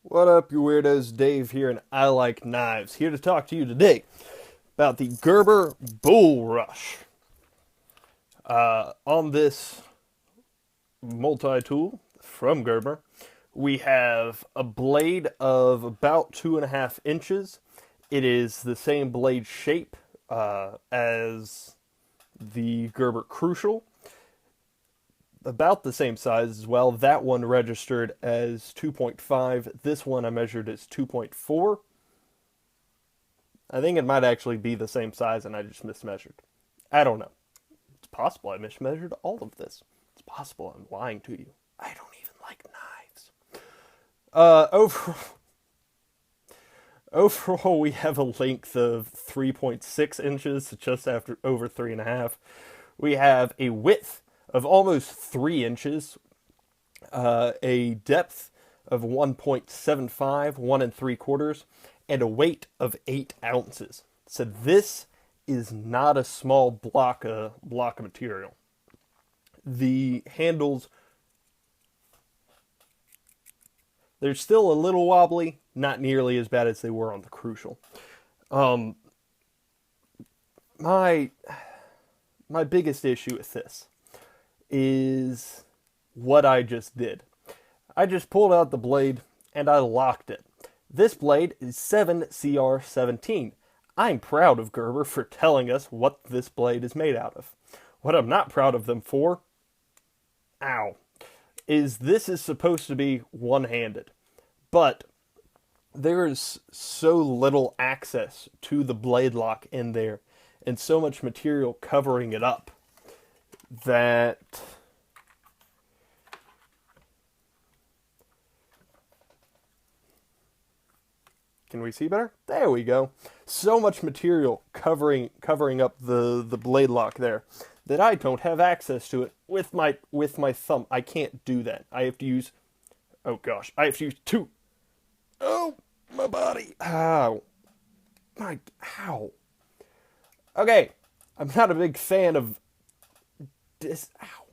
What up, you weirdos? Dave here, and I like knives. Here to talk to you today about the Gerber Bullrush. On this multi-tool from Gerber, we have a blade of about 2.5 inches. It is the same blade shape as the Gerber Crucial, about the same size as well. That one registered as 2.5. This one I measured as 2.4. I think it might actually be the same size and I just mismeasured. I don't know. It's possible I mismeasured all of this. It's possible I'm lying to you. I don't even like knives. Overall, we have a length of 3.6 inches, just over 3.5. We have a width of almost 3 inches, a depth of 1.75, 1 3/4, and a weight of 8 ounces. So this is not a small block of material. The handles, they're still a little wobbly, not nearly as bad as they were on the Crucial. My biggest issue with this is what I just did. I just pulled out the blade and I locked it. This blade is 7CR17. I'm proud of Gerber for telling us what this blade is made out of. What I'm not proud of them for, is this is supposed to be one-handed. But there is so little access to the blade lock in there and so much material covering it up that can we see better? There we go. So much material covering up the blade lock there that I don't have access to it with my thumb. I can't do that. I have to use I have to use two. Oh, my body. Ow. Ow. Okay. I'm not a big fan of this. Ow.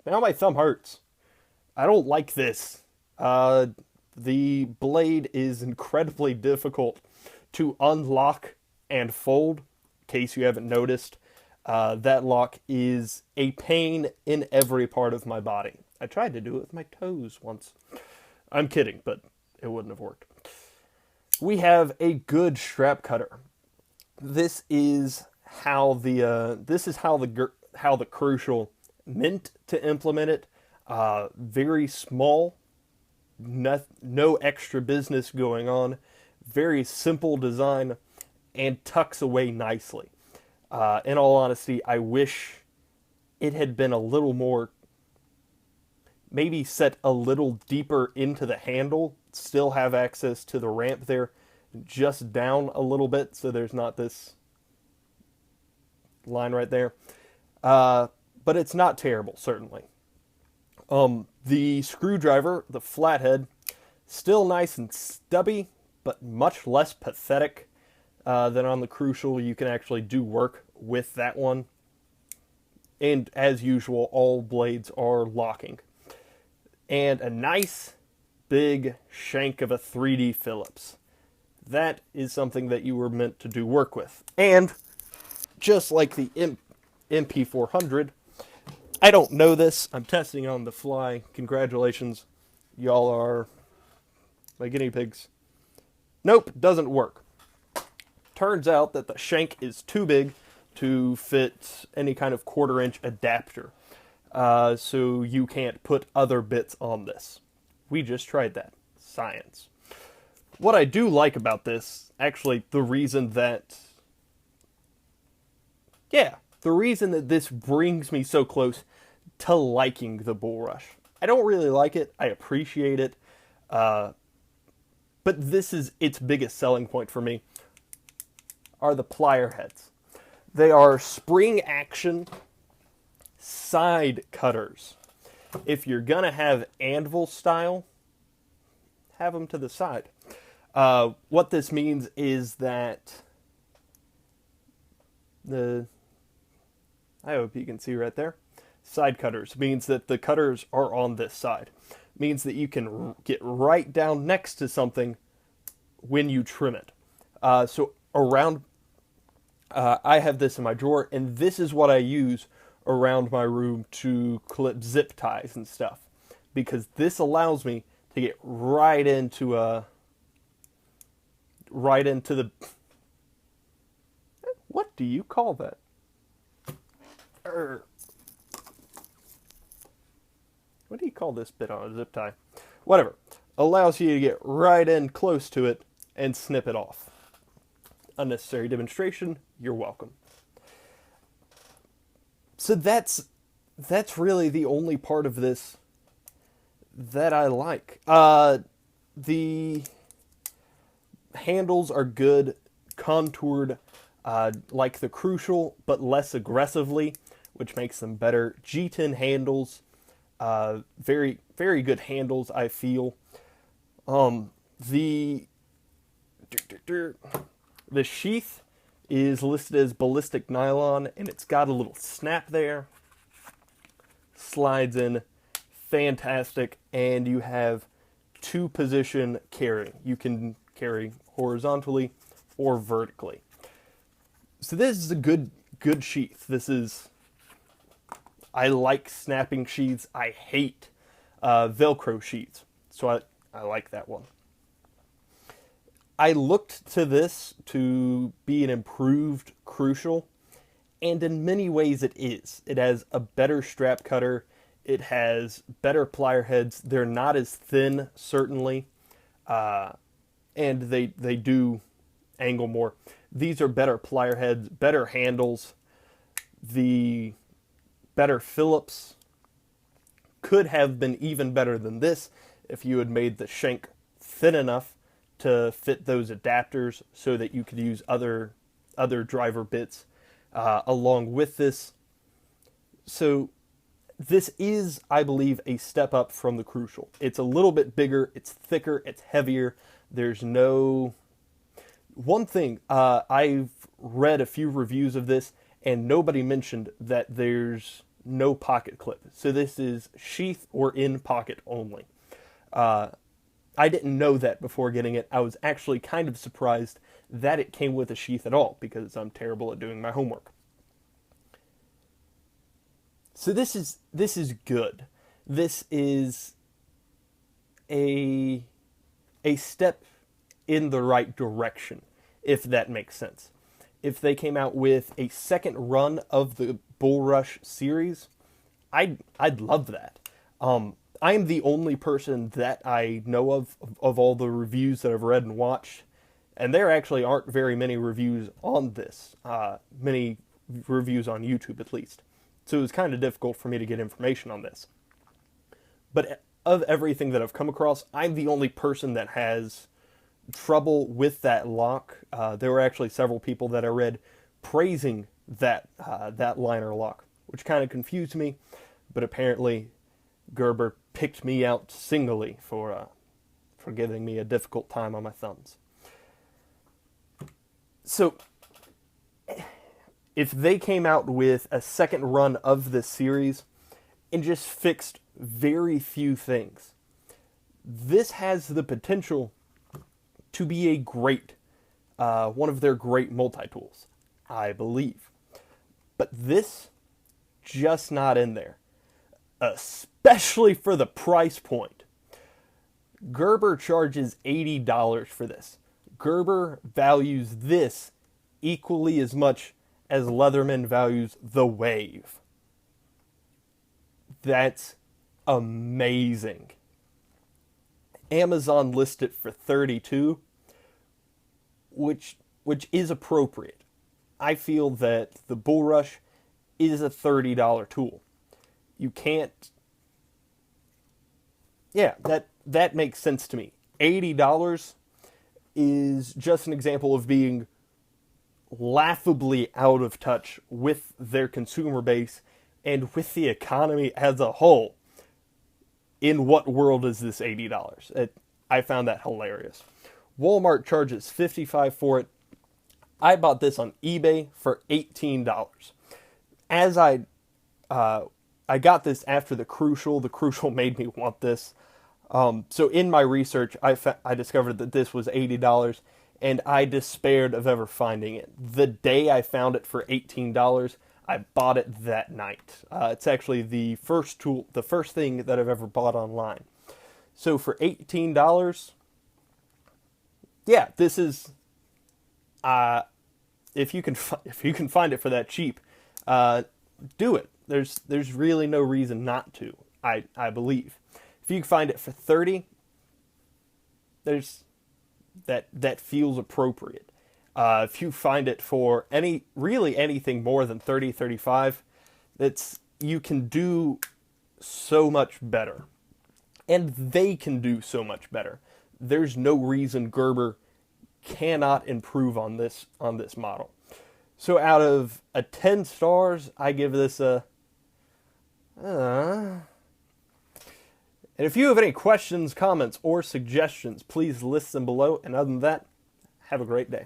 Now my thumb hurts. I don't like this. The blade is incredibly difficult to unlock and fold. In case you haven't noticed, that lock is a pain in every part of my body. I tried to do it with my toes once. I'm kidding, but it wouldn't have worked. We have a good strap cutter. This is how the Crucial meant to implement it. Very small, no extra business going on. Very simple design, and tucks away nicely. In all honesty, I wish it had been a little more, maybe set a little deeper into the handle, still have access to the ramp there, just down a little bit so there's not this line right there. But it's not terrible, certainly. The screwdriver, the flathead, still nice and stubby, but much less pathetic than on the Crucial. You can actually do work with that one. And as usual, all blades are locking. And a nice big shank of a 3D Phillips. That is something that you were meant to do work with. And just like the MP400, I don't know this. I'm testing on the fly. Congratulations. Y'all are my guinea pigs. Nope, doesn't work. Turns out that the shank is too big to fit any kind of 1/4-inch adapter. So you can't put other bits on this. We just tried that. Science. What I do like about this, actually, the reason that this brings me so close to liking the Bullrush. I don't really like it. I appreciate it. But this is its biggest selling point for me, are the plier heads. They are spring action side cutters. If you're going to have anvil style, have them to the side. What this means is that I hope you can see right there. Side cutters means that the cutters are on this side. means that you can get right down next to something when you trim it. So around, I have this in my drawer, and this is what I use around my room to clip zip ties and stuff, because this allows me to get right into the, what do you call that? What do you call this bit on a zip tie? Whatever. Allows you to get right in close to it and snip it off. Unnecessary demonstration, you're welcome. So that's really the only part of this that I like. The handles are good, contoured, like the Crucial, but less aggressively, which makes them better. G10 handles, very, very good handles, I feel. The sheath is listed as ballistic nylon, and it's got a little snap there. Slides in, fantastic, and you have 2-position carrying. You can carry horizontally or vertically. So this is a good sheath. I like snapping sheaths. I hate Velcro sheaths, so I like that one. I looked to this to be an improved Crucial, and in many ways it is. It has a better strap cutter. It has better plier heads. They're not as thin, certainly, and they do angle more. These are better plier heads, better handles. The better Phillips could have been even better than this if you had made the shank thin enough to fit those adapters so that you could use other driver bits along with this. So this is, I believe, a step up from the Crucial. It's a little bit bigger, it's thicker, it's heavier. There's no... One thing, I've read a few reviews of this, and nobody mentioned that there's no pocket clip. So this is sheath or in pocket only. I didn't know that before getting it. I was actually kind of surprised that it came with a sheath at all, because I'm terrible at doing my homework. So this is good. This is a step in the right direction, if that makes sense. If they came out with a second run of the Bullrush series, I'd love that. I'm the only person that I know of all the reviews that I've read and watched, and there actually aren't very many reviews on this, many reviews on YouTube at least. So it was kind of difficult for me to get information on this. But of everything that I've come across, I'm the only person that has trouble with that lock. There were actually several people that I read praising that liner lock, which kind of confused me, but apparently Gerber picked me out singly for giving me a difficult time on my thumbs. So if they came out with a second run of this series and just fixed very few things, this has the potential to be a great, one of their great multi-tools, I believe. But this, just not in there. Especially for the price point. Gerber charges $80 for this. Gerber values this equally as much as Leatherman values the Wave. That's amazing. Amazon listed it for $32, which is appropriate. I feel that the Bullrush is a $30 tool. You can't... Yeah, that makes sense to me. $80 is just an example of being laughably out of touch with their consumer base and with the economy as a whole. In what world is this $80? I found that hilarious. Walmart charges $55 for it. I bought this on eBay for $18. As I got this after the Crucial made me want this. So in my research, I discovered that this was $80, and I despaired of ever finding it. The day I found it for $18, I bought it that night. It's actually the first thing that I've ever bought online. So for $18, yeah, this is if you can if you can find it for that cheap, do it. There's really no reason not to. I believe. If you can find it for 30, there's that feels appropriate. If you find it for anything more than 30, 35, you can do so much better. And they can do so much better. There's no reason Gerber cannot improve on this model. So out of a 10 stars, I give this a and if you have any questions, comments, or suggestions, please list them below. And other than that, have a great day.